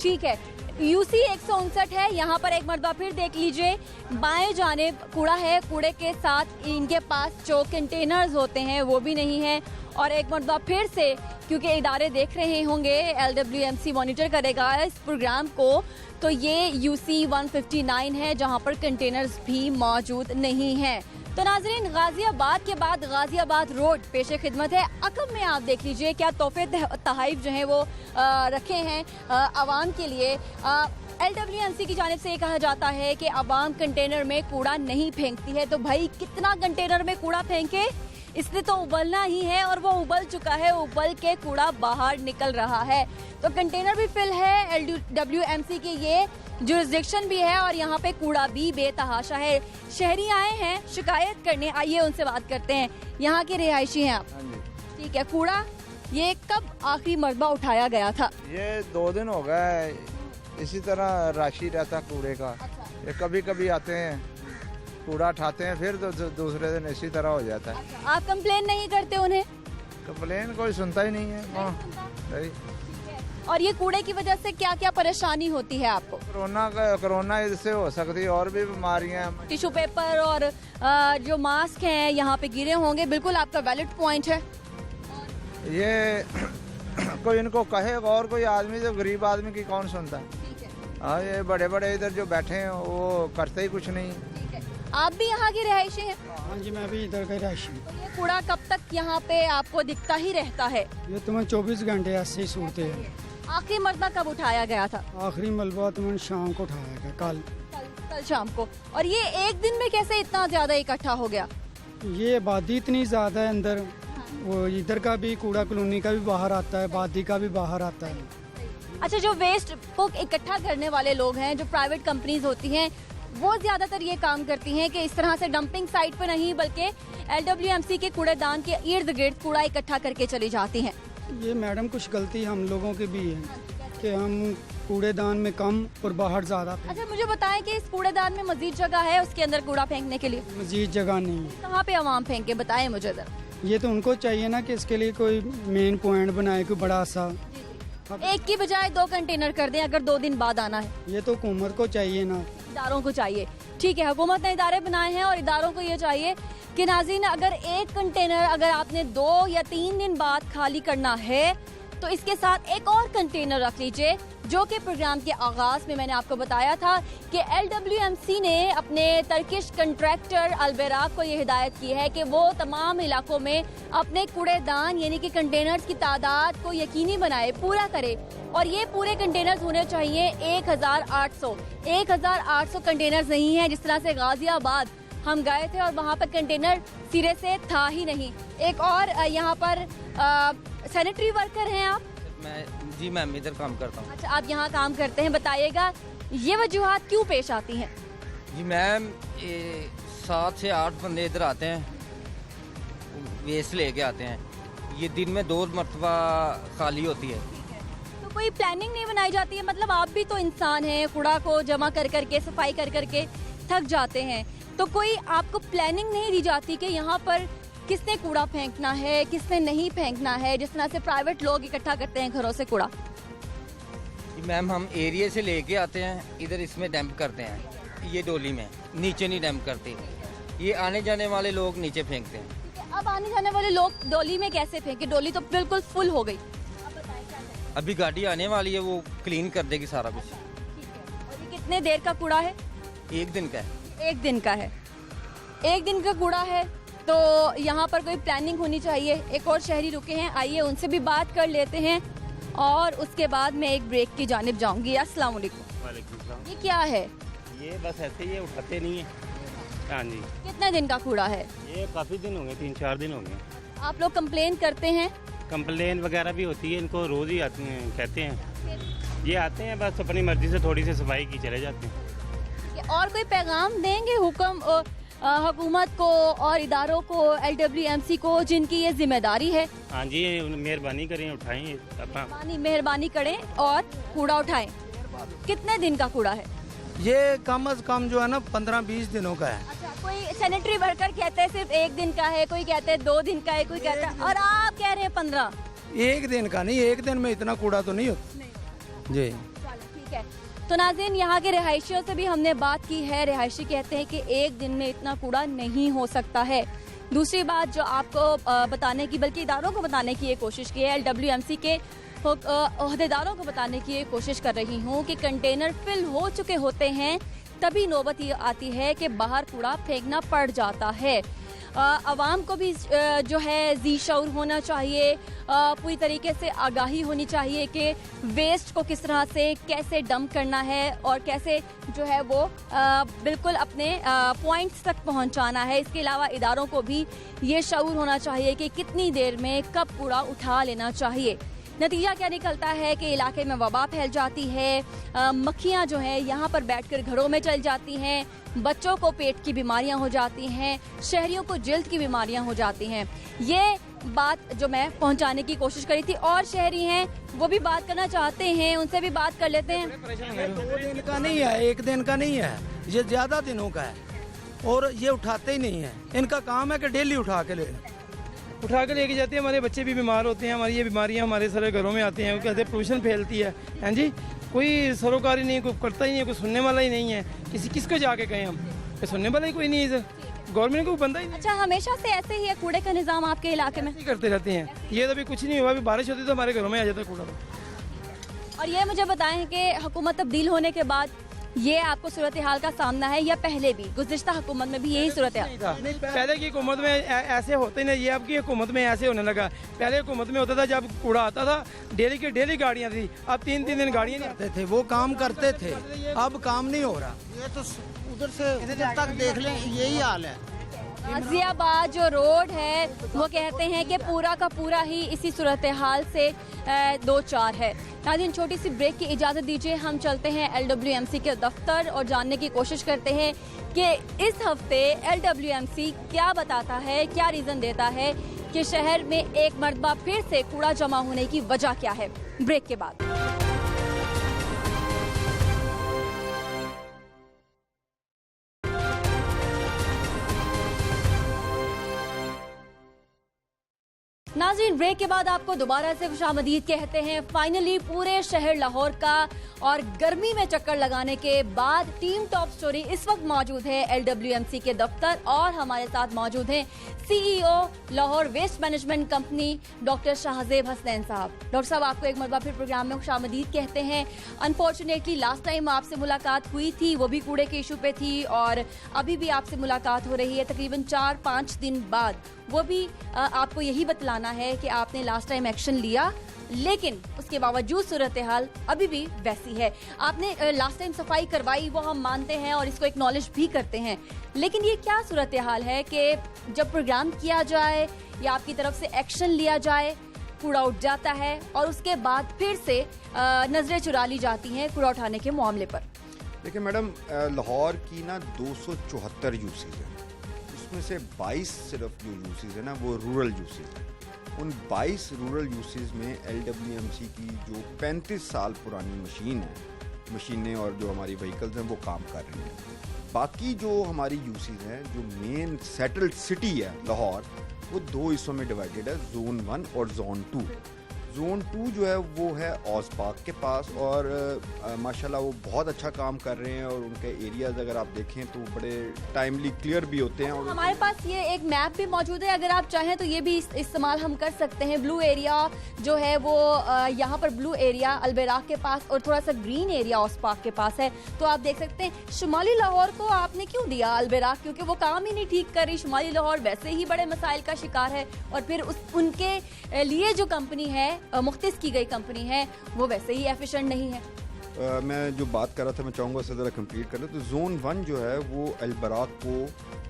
ठीक है, यूसी 159 है। यहाँ पर एक मरतबा फिर देख लीजिए, बाएं जानिब कूड़ा है, कूड़े के साथ इनके पास जो कंटेनर्स होते हैं वो भी नहीं है। और एक मरतबा फिर से, क्योंकि इदारे देख रहे होंगे, LWMC मॉनिटर करेगा इस प्रोग्राम को, तो ये यूसी 159 है जहाँ पर कंटेनर्स भी मौजूद नहीं हैं। तो नाजरीन, गाजियाबाद के बाद गाजियाबाद रोड पेशे खिदमत है। अकब में आप देख लीजिए क्या तोहफे तहाइफ जो हैं वो रखे हैं आवाम के लिए। LWMC की जानिब से ये कहा जाता है कि आवाम कंटेनर में कूड़ा नहीं फेंकती है। तो भाई कितना कंटेनर में कूड़ा फेंके, इसने तो उबलना ही है और वो उबल चुका है, उबल के कूड़ा बाहर निकल रहा है। तो कंटेनर भी फिल है, LWMC की ये जुरिस्डिक्शन भी है और यहाँ पे कूड़ा भी बेतहाशा है। शहरी आए हैं शिकायत करने, आइए उनसे बात करते हैं। यहाँ के रिहायशी हैं आप? ठीक है, कूड़ा ये कब आखिरी मरतबा उठाया गया था? ये 2 दिन हो गए, इसी तरह राशि रहता कूड़े का। ये कभी कभी आते हैं, कूड़ा उठाते हैं, फिर दूसरे दिन इसी तरह हो जाता है। आप कंप्लेन नहीं करते उन्हें? कंप्लेन कोई सुनता ही नहीं है। और ये कूड़े की वजह से क्या क्या परेशानी होती है आपको? कोरोना इससे हो सकती है, और भी बीमारियां। टिश्यू पेपर और जो मास्क हैं यहाँ पे गिरे होंगे, बिल्कुल आपका वैलिड पॉइंट है। ये कोई इनको कहे, और कोई आदमी, जो गरीब आदमी की कौन सुनता है। हाँ, ये बड़े बड़े इधर जो बैठे हैं वो करते ही कुछ नहीं। आप भी यहाँ के रिहायशी हैं? हाँ जी, मैं भी इधर का रिहायशी हूँ। तो ये कूड़ा कब तक यहाँ पे आपको दिखता ही रहता है? ये तुम्हें 24 घंटे ऐसे ही सूरते हैं। आखिरी मरतबा कब उठाया गया था? आखिरी मलबा तुम्हें शाम को उठाया गया, कल शाम को। और ये एक दिन में कैसे इतना ज्यादा इकट्ठा हो गया? ये आबादी इतनी ज्यादा है अंदर, वो इधर का भी कूड़ा कॉलोनी का भी बाहर आता है, आबादी का भी बाहर आता है। अच्छा, जो वेस्ट को इकट्ठा करने वाले लोग हैं, जो प्राइवेट कंपनीज होती हैं, वो ज्यादातर ये काम करती हैं कि इस तरह से डंपिंग साइट पर नहीं बल्कि LWMC के कूड़ेदान के इर्द गिर्द कूड़ा इकट्ठा करके चली जाती हैं। ये मैडम कुछ गलती हम लोगों की भी है कि हम कूड़ेदान में कम और बाहर ज्यादा। अच्छा, मुझे बताएं कि इस कूड़ेदान में मजीद जगह है उसके अंदर कूड़ा फेंकने के लिए? मजीद जगह नहीं है। कहाँ पे आवाम फेंके, बताएं मुझे जरा। ये तो उनको चाहिए ना कि इसके लिए कोई मेन पॉइंट बनाए, कोई बड़ा सा। एक की बजाय 2 कंटेनर कर दें अगर 2 दिन बाद आना है। ये तो हुकूमत को चाहिए ना, इदारों को चाहिए। ठीक है, हुकूमत ने इदारे बनाए हैं और इदारों को ये चाहिए कि नाज़रीन, अगर एक कंटेनर अगर आपने 2 या 3 दिन बाद खाली करना है तो इसके साथ एक और कंटेनर रख लीजिए, जो कि प्रोग्राम के आगाज में मैंने आपको बताया था कि LWMC ने अपने टर्किश कंट्रैक्टर अलबेराक को ये हिदायत की है कि वो तमाम इलाकों में अपने कूड़ेदान यानी कि कंटेनर्स की तादाद को यकीनी बनाए, पूरा करे। और ये पूरे कंटेनर्स होने चाहिए 1800 कंटेनर्स नहीं है जिस तरह से गाजियाबाद हम गए थे और वहाँ पर कंटेनर सिरे से था ही नहीं। एक और यहाँ पर सैनिटरी वर्कर हैं आप? जी मैम, इधर काम करता हूँ। अच्छा, आप यहाँ काम करते हैं, बताइएगा ये वजूहात क्यों पेश आती हैं? जी मैम, 7 से 8 बंदे इधर आते हैं, वेस्ट लेके आते हैं। ये दिन में 2 मरतबा खाली होती है। तो कोई प्लानिंग नहीं बनाई जाती है? मतलब आप भी तो इंसान हैं, कूड़ा को जमा कर करके सफाई कर करके थक जाते हैं, तो कोई आपको प्लानिंग नहीं दी जाती कि यहाँ पर किसने कूड़ा फेंकना है, किसने नहीं फेंकना है, जिस तरह से प्राइवेट लोग इकट्ठा करते हैं घरों से कूड़ा? मैम, हम एरिया से लेके आते हैं, इधर इसमें डंप करते हैं, ये डोली में, नीचे नहीं डंप करते। ये आने जाने वाले लोग नीचे फेंकते हैं। अब आने जाने वाले लोग डोली में कैसे फेंके? डोली तो बिल्कुल फुल हो गई। अभी गाड़ी आने वाली है, वो क्लीन कर देगी सारा कुछ। और ये कितने देर का कूड़ा है? 1 दिन का है। 1 दिन का है। 1 दिन का कूड़ा है तो यहाँ पर कोई प्लानिंग होनी चाहिए। एक और शहरी रुके हैं, आइए उनसे भी बात कर लेते हैं और उसके बाद मैं एक ब्रेक की जानिब जाऊंगी। अस्सलाम वालेकुम। ये क्या है? ये बस ऐसे ही उठाते नहीं है। हाँ जी। कितने दिन का कूड़ा है? ये काफ़ी दिन हो गए, 3-4 दिन हो गए। आप लोग कंप्लेन करते हैं? कंप्लेन वगैरह भी होती है, इनको रोज़ ही आते हैं, कहते हैं ये आते हैं बस अपनी मर्जी से थोड़ी सी सफाई की चले जाते हैं। और कोई पैगाम देंगे हुकूमत को और इदारों को, LWMC को, जिनकी ये जिम्मेदारी है? हाँ जी, मेहरबानी करें, उठाएं अपना। मेहरबानी करें और कूड़ा उठाएं। कितने दिन का कूड़ा है? ये कम अज कम जो है ना 15-20 दिनों का है। अच्छा, कोई सैनिटरी वर्कर कहते हैं सिर्फ 1 दिन का है, कोई कहते हैं 2 दिन का है, कोई कहता है, और आप कह रहे हैं 15। 1 दिन का नहीं, 1 दिन में इतना कूड़ा तो नहीं होता जी। ठीक है, तो नाज़रीन यहाँ के रिहायशियों से भी हमने बात की है। रिहायशी कहते हैं कि 1 दिन में इतना कूड़ा नहीं हो सकता है। दूसरी बात जो आपको बताने की, बल्कि इदारों को बताने की ये कोशिश की है, LWMC के ओहदेदारों को बताने की ये कोशिश कर रही हूँ कि कंटेनर फिल हो चुके होते हैं, तभी नौबत ये आती है कि बाहर कूड़ा फेंकना पड़ जाता है। आवाम को भी जो है जी शऊर होना चाहिए, पूरी तरीके से आगाही होनी चाहिए कि वेस्ट को किस तरह से कैसे डंप करना है और कैसे जो है वो बिल्कुल अपने पॉइंट्स तक पहुंचाना है। इसके अलावा इदारों को भी ये शऊर होना चाहिए कि कितनी देर में कब कूड़ा उठा लेना चाहिए। नतीजा क्या निकलता है कि इलाके में वबा फैल जाती है, मक्खियाँ जो हैं यहाँ पर बैठकर घरों में चल जाती हैं, बच्चों को पेट की बीमारियाँ हो जाती हैं, शहरियों को जल्द की बीमारियाँ हो जाती हैं। ये बात जो मैं पहुँचाने की कोशिश करी थी, और शहरी हैं वो भी बात करना चाहते हैं, उनसे भी बात कर लेते हैं। 2 दिन का नहीं है, 1 दिन का नहीं है, ये ज़्यादा दिनों का है और ये उठाते ही नहीं है। इनका काम है कि डेली उठा के लेके जाते हैं। हमारे बच्चे भी बीमार होते हैं, हमारी ये बीमारियां हमारे सारे घरों में आती हैं। वो कहते हैं पोल्यूशन फैलती है। हैं जी, कोई सरोकारी नहीं, कोई करता ही नहीं है, कोई सुनने वाला ही नहीं है। किसको जाके कहें हम, कोई सुनने वाला ही कोई नहीं है इधर, गवर्नमेंट को बंदा ही नहीं। अच्छा, हमेशा से ऐसे ही है कूड़े का निज़ाम आपके इलाके में? करते रहते हैं, ये तो अभी कुछ नहीं हुआ। अभी बारिश होती तो हमारे घरों में आ जाता कूड़ा। और ये मुझे बताएं कि हुकूमत तब्दील होने के बाद ये आपको सूरत हाल का सामना है या पहले भी गुज़िश्ता हुकूमत में भी यही सूरत हाल था? पहले की हुकूमत में ऐसे होते नहीं, ये अब की हुकूमत में ऐसे होने लगा। पहले हुकूमत में होता था जब कूड़ा आता था डेली की डेली गाड़ियाँ थी, अब 3-3 दिन गाड़ियाँ नहीं आते थे, वो काम करते थे। अब काम नहीं हो रहा। ये तो उधर से इधर तक देख लें, यही हाल है। गाजियाबाद जो रोड है वो कहते हैं कि पूरा का पूरा ही इसी सूरत हाल से 2-4 है। नाज़रीन, छोटी सी ब्रेक की इजाज़त दीजिए, हम चलते हैं LWMC के दफ्तर और जानने की कोशिश करते हैं कि इस हफ्ते LWMC क्या बताता है, क्या रीज़न देता है कि शहर में एक मरतबा फिर से कूड़ा जमा होने की वजह क्या है। ब्रेक के बाद नाज़रीन, ब्रेक के बाद आपको दोबारा से खुशामदीद कहते हैं। फाइनली पूरे शहर लाहौर का और गर्मी में चक्कर लगाने के बाद टीम टॉप स्टोरी इस वक्त मौजूद है LWMC के दफ्तर और हमारे साथ मौजूद हैं CEO Lahore waste management company doctor Shahzeb Hasnain साहब। डॉक्टर साहब, आपको एक मरतबा फिर प्रोग्राम में खुशामदीद कहते हैं। अनफॉर्चुनेटली लास्ट टाइम आपसे मुलाकात हुई थी, वो भी कूड़े के इशू पे थी, और अभी भी आपसे मुलाकात हो रही है तकरीबन 4-5 दिन बाद। वो भी आपको यही बतलाना है कि आपने लास्ट टाइम एक्शन लिया, लेकिन उसके बावजूद सूरत हाल अभी भी वैसी है। आपने लास्ट टाइम सफाई करवाई, वो हम मानते हैं और इसको एक्नॉलेज भी करते हैं, लेकिन ये क्या सूरत हाल है कि जब प्रोग्राम किया जाए या आपकी तरफ से एक्शन लिया जाए, कूड़ा उठ जाता है और उसके बाद फिर से नजरें चुरा ली जाती हैं कूड़ा उठाने के मामले पर? देखिए मैडम, लाहौर की ना 274 यूसेज है, उसमें से 22 सिर्फ जो यूसेज है ना वो रूरल यूसेज है। उन 22 रूरल यूसेज में LWMC की जो 35 साल पुरानी मशीनें और जो हमारी व्हीकल्स हैं वो काम कर रही हैं। बाकी जो हमारी यूसेज हैं, जो मेन सेटल्ड सिटी है लाहौर, वो 2 हिस्सों में डिवाइडेड है, जोन 1 और जोन 2। जोन 2 जो है वो है ऑज़पाक के पास और माशाल्लाह वो बहुत अच्छा काम कर रहे हैं और उनके एरियाज अगर आप देखें तो बड़े टाइमली क्लियर भी होते हैं। और हमारे पास ये एक मैप भी मौजूद है, अगर आप चाहें तो ये भी इस्तेमाल हम कर सकते हैं। ब्लू एरिया जो है वो यहाँ पर ब्लू एरिया अलबेराक के पास और थोड़ा सा ग्रीन एरिया ऑज़पाक के पास है। तो आप देख सकते हैं शुमाली लाहौर को आपने क्यों दिया अलबेराक, क्योंकि वो काम ही नहीं ठीक कर रही। शुमाली लाहौर वैसे ही बड़े मसाइल का शिकार है और फिर उनके लिए जो कंपनी है मुख्तिस की गई कंपनी है वो वैसे ही एफिशिएंट नहीं है। मैं जो बात कर रहा था मैं चाहूँगा उससे ज़रा कंप्लीट कर लूँ। तो जोन 1 जो है वो अलबराक को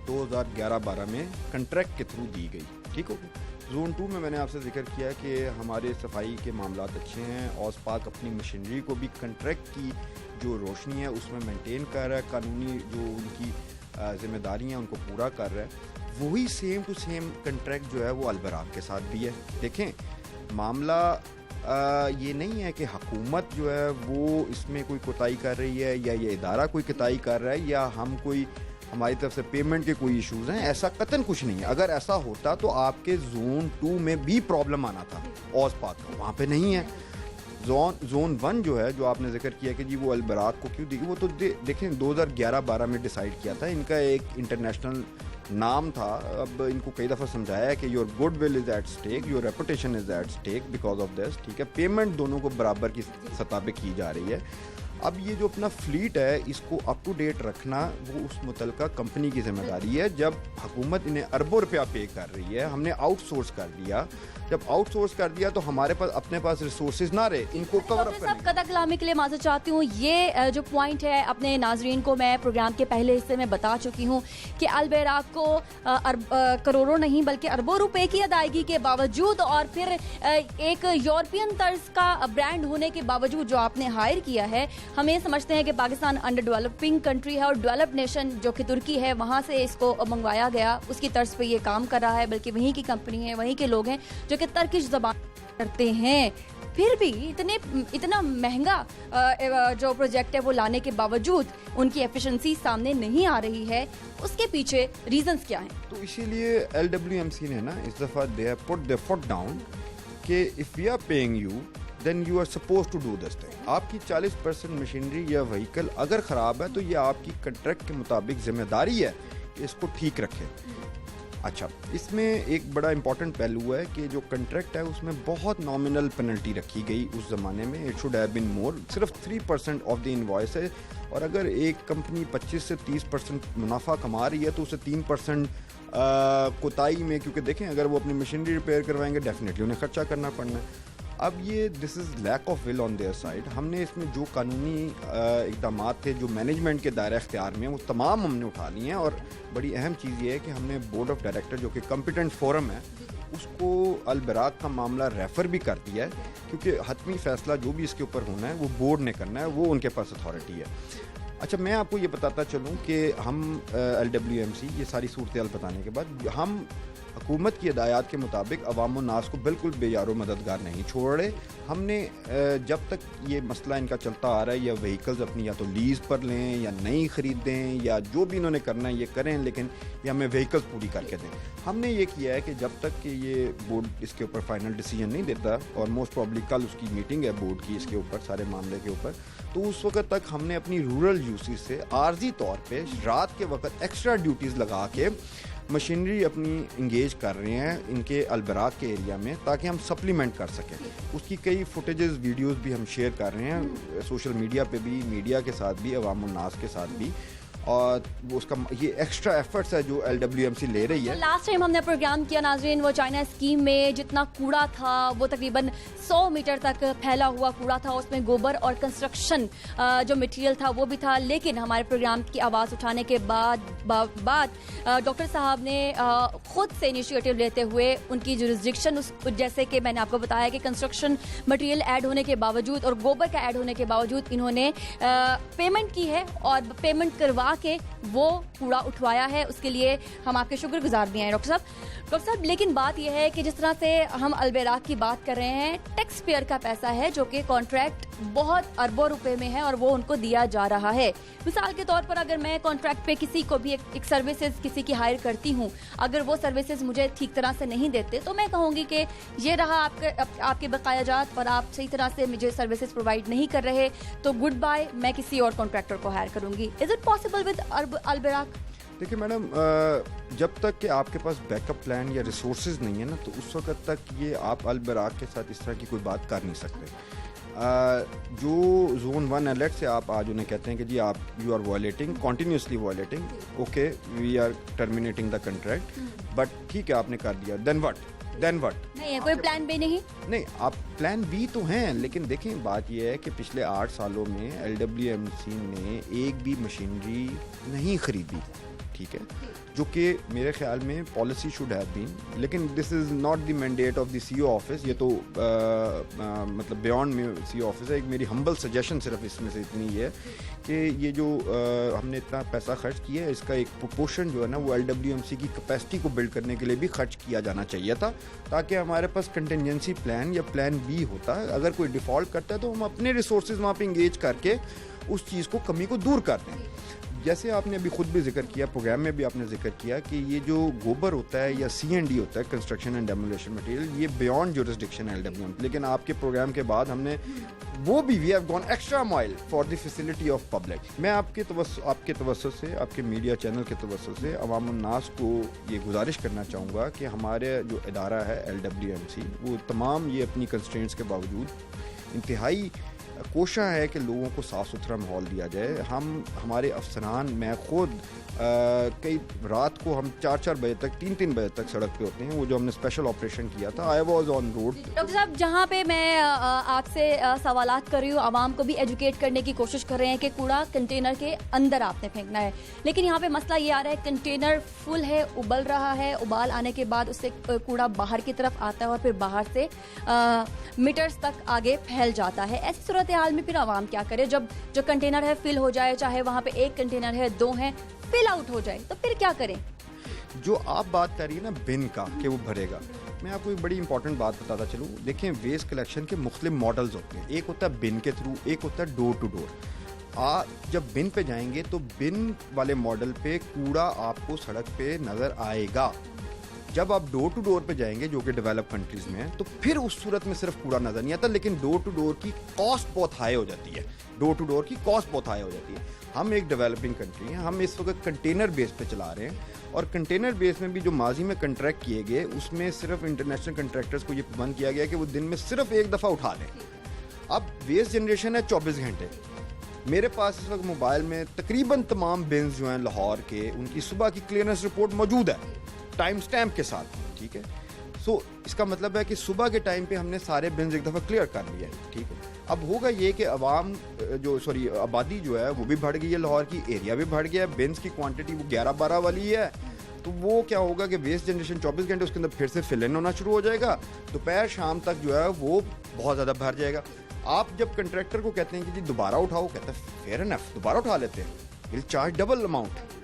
2011-12 में कंट्रैक्ट के थ्रू दी गई, ठीक हो गया। जोन 2 में मैंने आपसे जिक्र किया कि हमारे सफाई के मामलात अच्छे हैं। ऑज़पाक अपनी मशीनरी को भी कंट्रैक्ट की जो रोशनी है उसमें मेंटेन कर रहा है, कानूनी जो उनकी जिम्मेदारियाँ उनको पूरा कर रहा है। वही सेम टू सेम कंट्रैक्ट जो है वो अलबराक के साथ भी है। देखें मामला ये नहीं है कि हुकूमत जो है वो इसमें कोई कोताही कर रही है या ये इदारा कोई कोताही कर रहा है या हमारी तरफ से पेमेंट के कोई इश्यूज़ हैं, ऐसा कतन कुछ नहीं है। अगर ऐसा होता तो आपके जोन 2 में भी प्रॉब्लम आना था ऑज़पाक का, वहाँ पे नहीं है। जोन 1 जो है जो आपने जिक्र किया कि जी वो अलबराक को क्यों दी, वो तो देखें 2011-12 में डिसाइड किया था। इनका एक इंटरनेशनल नाम था। अब इनको कई दफ़ा समझाया है कि your goodwill is at stake, your reputation is at stake because of this, ठीक है। पेमेंट दोनों को बराबर की सतह पे की जा रही है। अब ये जो अपना फ्लीट है इसको अप टू डेट रखना वो उस मुतलका कंपनी की जिम्मेदारी है। जब हुकूमत इन्हें अरबों रुपया पे कर रही है, हमने आउटसोर्स कर दिया। जब आउटसोर्स कर दिया तो हमारे पास अपने पास रिसोर्सेज ना रहे, इनको कवर अप करने। कदर कलामी के लिए माजूद चाहती हूँ। ये जो पॉइंट है अपने नाजरीन को मैं प्रोग्राम के पहले हिस्से में बता चुकी हूँ कि अलबेराक को करोड़ों नहीं बल्कि अरबों रुपए की अदायगी के बावजूद और फिर एक यूरोपियन तर्ज का ब्रांड होने के बावजूद जो आपने हायर किया है, हम ये समझते हैं कि पाकिस्तान अंडर डेवलपिंग कंट्री है और डेवलप्ड नेशन जो कि तुर्की है वहाँ से इसको मंगवाया गया, उसकी तर्ज पे ये काम कर रहा है। बल्कि वहीं की कंपनी है, वहीं के लोग हैं जो कि तर्किश ज़बान करते हैं। फिर भी इतना महंगा जो प्रोजेक्ट है वो लाने के बावजूद उनकी एफिशिएंसी सामने नहीं आ रही है, उसके पीछे रीजंस क्या हैं? तो इसीलिए LWMC ने ना इस दफ़ा they have put their foot down कि if we are paying you then you are supposed to do this thing. आपकी 40% मशीनरी या व्हीकल अगर ख़राब है तो ये आपकी कंट्रैक्ट के मुताबिक जिम्मेदारी है कि इसको ठीक रखें। अच्छा, इसमें एक बड़ा इंपॉर्टेंट पहलू है कि जो कंट्रैक्ट है उसमें बहुत नॉमिनल पेनल्टी रखी गई उस ज़माने में। It should have been more, सिर्फ 3% ऑफ द इनवॉइस है। और अगर एक कंपनी 25 से 30% मुनाफा कमा रही है तो उसे 3% कोताही में, क्योंकि देखें अगर वो अपनी मशीनरी रिपेयर करवाएंगे डेफिनेटली उन्हें खर्चा करना पड़ना है। अब ये this is lack of will on their side. हमने इसमें जो कानूनी इक़दाम थे जो मैनेजमेंट के दायरा इख्तियार में वो तमाम हमने उठा लिए हैं। और बड़ी अहम चीज़ ये है कि हमने बोर्ड ऑफ डायरेक्टर जो कि कॉम्पिटेंट फोरम है उसको अलबराक का मामला रेफ़र भी कर दिया है, क्योंकि हतमी फ़ैसला जो भी इसके ऊपर होना है वो बोर्ड ने करना है, वो उनके पास अथॉरिटी है। अच्छा, मैं आपको ये बताता चलूँ कि हम LWMC ये सारी सूरत बताने के बाद हम हुकूमत की हिदायत के मुताबिक अवाम व नास को बिल्कुल बेयारो मददगार नहीं छोड़ रहे। हमने जब तक ये मसला इनका चलता आ रहा है या व्हीकल्स अपनी या तो लीज़ पर लें या नई ख़रीदें या जो भी इन्होंने करना है ये करें, लेकिन ये हमें व्हीकल्स पूरी करके दें। हमने ये किया है कि जब तक कि ये बोर्ड इसके ऊपर फाइनल डिसीजन नहीं देता, और मोस्ट प्रॉब्ली कल उसकी मीटिंग है बोर्ड की इसके ऊपर सारे मामले के ऊपर, तो उस वक्त तक हमने अपनी रूरल यूसेज से आर्जी तौर पर रात के वक्त एक्स्ट्रा ड्यूटीज़ लगा के मशीनरी अपनी इंगेज कर रहे हैं इनके अलबराक के एरिया में, ताकि हम सप्लीमेंट कर सकें। उसकी कई फुटेजेस वीडियोस भी हम शेयर कर रहे हैं सोशल मीडिया पे भी, मीडिया के साथ भी, अवाम उन्नास के साथ भी। और वो उसका ये एक्स्ट्रा एफर्ट्स है जो LWMC ले रही है। लास्ट टाइम हमने प्रोग्राम किया नाजरीन, वो चाइना स्कीम में जितना कूड़ा था वो तकरीबन 100 मीटर तक फैला हुआ कूड़ा था, उसमें गोबर और कंस्ट्रक्शन जो मटेरियल था वो भी था। लेकिन हमारे प्रोग्राम की आवाज़ उठाने के बाद डॉक्टर साहब ने खुद से इनिशिएटिव लेते हुए उनकी जुरिस्डिक्शन, जैसे कि मैंने आपको बताया कि कंस्ट्रक्शन मटेरियल ऐड होने के बावजूद और गोबर का ऐड होने के बावजूद इन्होंने पेमेंट की है और पेमेंट करवा के वो कूड़ा उठवाया है। उसके लिए हम आपके शुक्रगुजार भी हैं डॉक्टर साहब। लेकिन बात यह है कि जिस तरह से हम अलबेराक की बात कर रहे हैं, टैक्स पेयर का पैसा है जो कि कॉन्ट्रैक्ट बहुत अरबों रुपए में है और वो उनको दिया जा रहा है। मिसाल के तौर पर अगर मैं कॉन्ट्रैक्ट पे किसी को भी एक सर्विसेज किसी की हायर करती हूँ, अगर वो सर्विसेज मुझे ठीक तरह से नहीं देते तो मैं कहूँगी कि ये रहा आपके बकायाजात और आप सही तरह से मुझे सर्विसेज प्रोवाइड नहीं कर रहे, तो गुड बाय, मैं किसी और कॉन्ट्रैक्टर को हायर करूँगी। Is it possible with Al-Barak? देखिए मैडम, जब तक कि आपके पास बैकअप प्लान या रिसोर्सेज नहीं है ना, तो उस वक्त तक ये आप अल-बराक के साथ इस तरह की कोई बात कर नहीं सकते। जो जोन 1 अलर्ट से आप आज उन्हें कहते हैं कि जी आप you are violating, continuously violating, okay we are terminating the contract, but ठीक है आपने कर दिया, देन व्हाट? नहीं है कोई प्लान बी नहीं, आप प्लान बी तो हैं, लेकिन देखें बात यह है कि पिछले 8 सालों में LWMC ने एक भी मशीनरी नहीं खरीदी, ठीक है, जो कि मेरे ख्याल में पॉलिसी शुड हैव बीन, लेकिन this is not the mandate of the CEO office, ये तो मतलब बियॉन्ड में CEO ऑफिस है। एक मेरी हम्बल सजेशन सिर्फ इसमें से इतनी है कि ये जो हमने इतना पैसा खर्च किया है, इसका एक प्रोपोर्शन जो है ना वो LWMC की कैपेसिटी को बिल्ड करने के लिए भी खर्च किया जाना चाहिए था, ताकि हमारे पास कंटिजेंसी प्लान या प्लान बी होता है। अगर कोई डिफ़ॉल्ट करता है तो हम अपने रिसोर्सेज वहाँ पे इंगेज करके उस चीज़ को, कमी को दूर कर दें। जैसे आपने अभी खुद भी जिक्र किया, प्रोग्राम में भी आपने जिक्र किया कि ये जो गोबर होता है या C&D होता है, कंस्ट्रक्शन एंड डेमोलिशन मटेरियल, ये बियॉन्ड जुरिस्डिक्शन है LWMC, लेकिन आपके प्रोग्राम के बाद हमने वो भी we have gone extra mile for the facility of public. मैं आपके तवज्जुह से, आपके मीडिया चैनल के तवज्जुह से अवाम उन्नास को ये गुजारिश करना चाहूँगा कि हमारे जो इदारा है LWMC, वो तमाम ये अपनी कंस्ट्रेंट्स के बावजूद इंतहाई कोशिश है कि लोगों को साफ़ सुथरा माहौल दिया जाए। हमारे अफसरान, मैं खुद कई रात को हम 4-4 बजे तक, 3-3 बजे तक सड़क पे होते हैं। वो जो हमने स्पेशल ऑपरेशन किया था, I was on road. Doctor साहब, जहाँ पे मैं आपसे सवालात कर रही हूँ, आवाम को भी एजुकेट करने की कोशिश कर रहे हैं कि कूड़ा कंटेनर के अंदर आपने फेंकना है, लेकिन यहाँ पे मसला ये आ रहा है कंटेनर फुल है, उबल रहा है, उबाल आने के बाद उससे कूड़ा बाहर की तरफ आता है और फिर बाहर से मीटर्स तक आगे फैल जाता है। ऐसी सूरत हाल में फिर आवाम क्या करे? जब जो कंटेनर है फिल हो जाए, चाहे वहाँ पे एक कंटेनर है, 2 हैं, फिल आउट हो जाए, तो फिर क्या करें? जो आप बात कर रही है ना बिन का कि वो भरेगा, मैं आपको एक बड़ी इंपॉर्टेंट बात बताता चलूँ। देखें, वेस्ट कलेक्शन के मुख्तलिफ मॉडल्स होते हैं। एक होता है बिन के थ्रू, एक होता है डोर टू डोर। जब बिन पे जाएंगे तो बिन वाले मॉडल पे कूड़ा आपको सड़क पे नज़र आएगा। जब आप डोर टू डोर पे जाएंगे, जो कि डेवलप कंट्रीज में है, तो फिर उस सूरत में सिर्फ कूड़ा नजर नहीं आता, लेकिन डोर टू डोर की कॉस्ट बहुत हाई हो जाती है। डोर टू डोर की कॉस्ट बहुत हाई हो जाती है। हम एक डेवलपिंग कंट्री हैं, हम इस वक्त कंटेनर बेस पे चला रहे हैं, और कंटेनर बेस में भी जो माजी में कंट्रैक्ट किए गए, उसमें सिर्फ इंटरनेशनल कंट्रैक्टर्स को ये बंद किया गया कि वो दिन में सिर्फ एक दफ़ा उठा लें। अब वेस्ट जनरेशन है 24 घंटे। मेरे पास इस वक्त मोबाइल में तकरीबन तमाम बिन्स जो हैं लाहौर के, उनकी सुबह की क्लियरेंस रिपोर्ट मौजूद है, टाइम स्टैम्प के साथ, ठीक है। सो इसका मतलब है कि सुबह के टाइम पे हमने सारे बिन्स एक दफ़ा क्लियर कर लिए, ठीक है। अब होगा ये कि आबादी जो है वो भी बढ़ गई है, लाहौर की एरिया भी बढ़ गया है, बिन्स की क्वांटिटी वो 11-12 वाली है, तो वो क्या होगा कि वेस्ट जनरेशन 24 घंटे उसके अंदर फिर से फिल इन होना शुरू हो जाएगा। दोपहर शाम तक जो है वो बहुत ज़्यादा भर जाएगा। आप जब कंट्रैक्टर को कहते हैं कि जी दोबारा उठाओ, कहता है फेयर एनफ, दोबारा उठा लेते हैं, विल चार्ज डबल अमाउंट।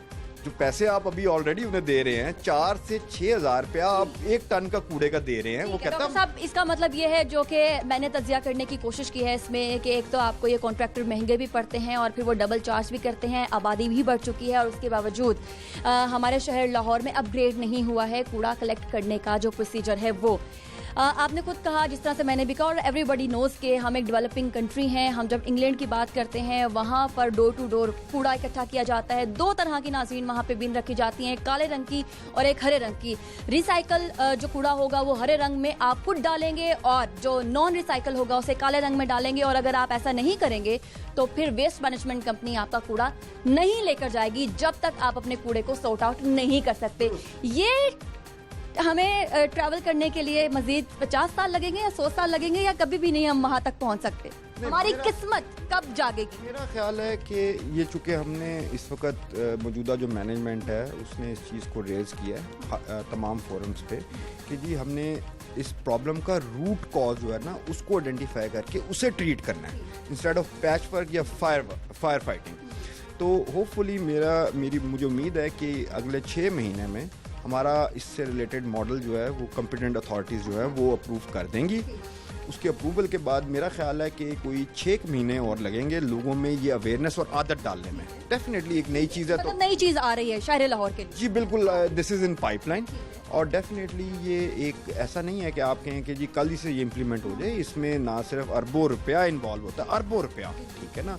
जो पैसे आप अभी ऑलरेडी उन्हें दे रहे हैं, 4 से 6 हज़ार रुपया आप 1 टन का कूड़े का दे रहे हैं, वो कहता है साहब, इसका मतलब ये है, जो कि मैंने तज्जिया करने की कोशिश की है इसमें, कि एक तो आपको ये कॉन्ट्रैक्टर महंगे भी पड़ते हैं और फिर वो डबल चार्ज भी करते हैं, आबादी भी बढ़ चुकी है, और उसके बावजूद हमारे शहर लाहौर में अपग्रेड नहीं हुआ है कूड़ा कलेक्ट करने का जो प्रोसीजर है वो। आपने खुद कहा, जिस तरह से मैंने भी कहा, और एवरीबडी नोज़ के हम एक डेवलपिंग कंट्री हैं। हम जब इंग्लैंड की बात करते हैं, वहाँ पर डोर टू डोर कूड़ा इकट्ठा किया जाता है। 2 तरह की नाज़रीन वहाँ पे बिन रखी जाती हैं, एक काले रंग की और एक हरे रंग की। रिसाइकल जो कूड़ा होगा वो हरे रंग में आप खुद डालेंगे, और जो नॉन रिसाइकल होगा उसे काले रंग में डालेंगे। और अगर आप ऐसा नहीं करेंगे तो फिर वेस्ट मैनेजमेंट कंपनी आपका कूड़ा नहीं लेकर जाएगी जब तक आप अपने कूड़े को सॉर्ट आउट नहीं कर सकते। ये हमें ट्रैवल करने के लिए मजीद 50 साल लगेंगे या 100 साल लगेंगे, या कभी भी नहीं हम वहाँ तक पहुँच सकते? हमारी किस्मत कब जागेगी? मेरा ख्याल है कि ये चूँकि हमने इस वक्त मौजूदा जो मैनेजमेंट है उसने इस चीज़ को रेज़ किया है तमाम फोरम्स पे कि जी हमने इस प्रॉब्लम का रूट कॉज जो है ना उसको आइडेंटिफाई करके उसे ट्रीट करना है, इंस्टेड ऑफ पैच वर्क या फायर फाइटिंग। तो होपफुली मुझे उम्मीद है कि अगले 6 महीने में हमारा इससे रिलेटेड मॉडल जो है वो कॉम्पिटेंट अथॉरिटीज़ जो है वो अप्रूव कर देंगी, उसके अप्रूवल के बाद मेरा ख्याल है कि कोई 6 महीने और लगेंगे लोगों में ये अवेयरनेस और आदत डालने में। डेफिनेटली एक नई चीज़ है, तो नई चीज आ रही है शहर लाहौर के लिए। जी बिल्कुल, दिस इज़ इन पाइपलाइन। और डेफिनेटली ये एक ऐसा नहीं है कि आप कहें कि जी कल ही से ये इम्प्लीमेंट हो जाए। इसमें ना सिर्फ अरबों रुपया इन्वॉल्व होता है, अरबों रुपया, ठीक है ना,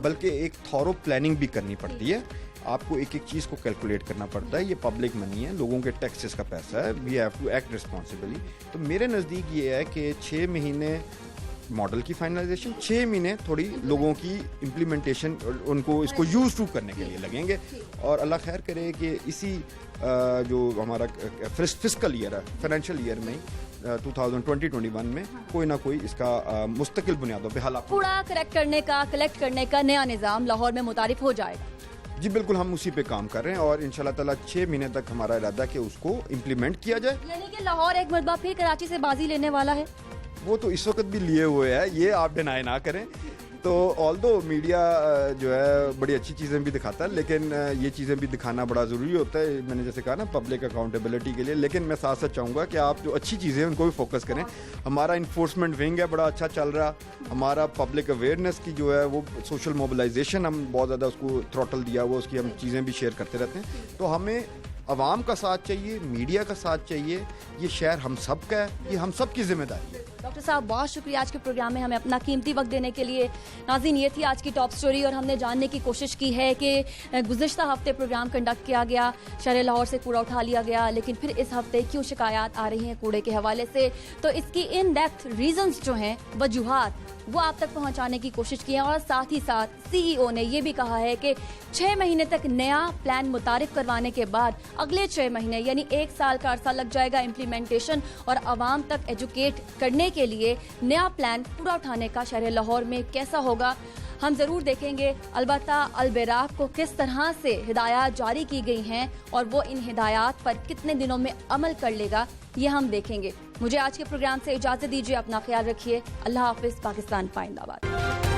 बल्कि एक थॉरो प्लानिंग भी करनी पड़ती है। आपको एक एक चीज़ को कैलकुलेट करना पड़ता है। ये पब्लिक मनी है, लोगों के टैक्सेस का पैसा है, we have to act responsibly. तो मेरे नज़दीक ये है कि 6 महीने मॉडल की फाइनलाइजेशन, 6 महीने थोड़ी लोगों की इम्प्लीमेंटेशन, उनको इसको यूज़ टू करने के लिए लगेंगे। और अल्लाह खैर करे कि इसी जो हमारा फिस्कल ईयर है, फाइनेंशियल ईयर में 2020-21 में कोई ना कोई इसका मुस्तकिल बुनियादों पे हालात कूड़ा कलेक्ट करने का नया निज़ाम लाहौर में मुतारिफ हो जाएगा। जी बिल्कुल, हम उसी पे काम कर रहे हैं और इंशाल्लाह ताला 6 महीने तक हमारा इरादा है कि उसको इम्प्लीमेंट किया जाए। यानी कि लाहौर एक मरतबा फिर कराची से बाजी लेने वाला है। वो तो इस वक्त भी लिए हुए है, ये आप डिनाई ना करें। तो ऑल्दो मीडिया जो है बड़ी अच्छी चीज़ें भी दिखाता है, लेकिन ये चीज़ें भी दिखाना बड़ा ज़रूरी होता है, मैंने जैसे कहा ना, पब्लिक अकाउंटेबिलिटी के लिए। लेकिन मैं साथ साथ चाहूँगा कि आप जो अच्छी चीज़ें हैं उनको भी फोकस करें। हमारा इन्फोर्समेंट विंग है, बड़ा अच्छा चल रहा। हमारा पब्लिक अवेयरनेस की जो है वो सोशल मोबिलाइजेशन, हम बहुत ज़्यादा उसको थ्रॉटल दिया हुआ, उसकी हम चीज़ें भी शेयर करते रहते हैं। तो हमें अवाम का साथ चाहिए, मीडिया का साथ चाहिए। ये शहर हम सब का है, ये हम सब की जिम्मेदारी है। डॉक्टर साहब बहुत शुक्रिया आज के प्रोग्राम में हमें अपना कीमती वक्त देने के लिए। नाज़रीन, ये थी आज की टॉप स्टोरी और हमने जानने की कोशिश की है कि गुज़िश्ता हफ्ते प्रोग्राम कंडक्ट किया गया, शहर लाहौर से कूड़ा उठा लिया गया, लेकिन फिर इस हफ्ते क्यों शिकायत आ रही हैं कूड़े के हवाले से। तो इसकी इन डेप्थ रीजंस जो हैं, वजूहात, वो आप तक पहुंचाने की कोशिश की है। और साथ ही साथ CEO ने ये भी कहा है कि 6 महीने तक नया प्लान मुतारिफ करवाने के बाद अगले 6 महीने यानी 1 साल का अरसा लग जाएगा इम्प्लीमेंटेशन और आवाम तक एजुकेट करने के लिए। नया प्लान पूरा उठाने का शहर लाहौर में कैसा होगा हम ज़रूर देखेंगे। अलबत्ता अलबेराक को किस तरह से हिदायत जारी की गई हैं और वो इन हिदायत पर कितने दिनों में अमल कर लेगा, ये हम देखेंगे। मुझे आज के प्रोग्राम से इजाज़त दीजिए, अपना ख्याल रखिए। अल्लाह हाफिज़। पाकिस्तान पाइंदाबाद।